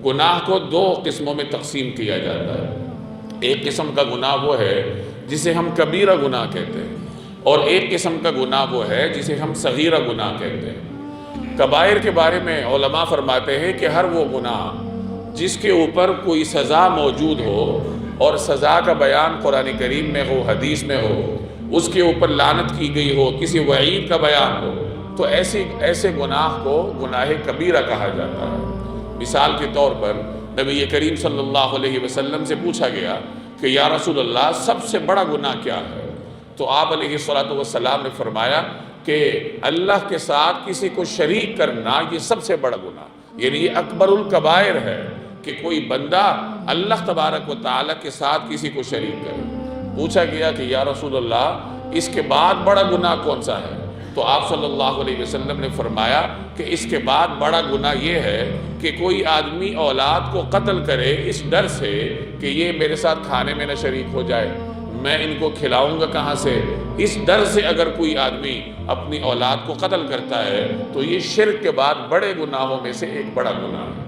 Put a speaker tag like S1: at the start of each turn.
S1: گناہ کو دو قسموں میں تقسیم کیا جاتا ہے۔ ایک قسم کا گناہ وہ ہے جسے ہم کبیرہ گناہ کہتے ہیں، اور ایک قسم کا گناہ وہ ہے جسے ہم صغیرہ گناہ کہتے ہیں۔ کبائر کے بارے میں علماء فرماتے ہیں کہ ہر وہ گناہ جس کے اوپر کوئی سزا موجود ہو اور سزا کا بیان قرآن کریم میں ہو، حدیث میں ہو، اس کے اوپر لعنت کی گئی ہو، کسی وعید کا بیان ہو، تو ایسے گناہ کو گناہ کبیرہ کہا جاتا ہے۔ مثال کے طور پر نبی کریم صلی اللہ علیہ وسلم سے پوچھا گیا کہ یا رسول اللہ سب سے بڑا گناہ کیا ہے؟ تو آپ علیہ السلام نے فرمایا کہ اللہ کے ساتھ کسی کو شریک کرنا یہ سب سے بڑا گناہ، یعنی یہ اکبر الکبائر ہے کہ کوئی بندہ اللہ تبارک و تعالیٰ کے ساتھ کسی کو شریک کرے۔ پوچھا گیا کہ یا رسول اللہ اس کے بعد بڑا گناہ کون سا ہے؟ تو آپ صلی اللہ علیہ وسلم نے فرمایا کہ اس کے بعد بڑا گناہ یہ ہے کہ کوئی آدمی اولاد کو قتل کرے اس ڈر سے کہ یہ میرے ساتھ کھانے میں نہ شریک ہو جائے، میں ان کو کھلاؤں گا کہاں سے، اس ڈر سے اگر کوئی آدمی اپنی اولاد کو قتل کرتا ہے تو یہ شرک کے بعد بڑے گناہوں میں سے ایک بڑا گناہ ہے۔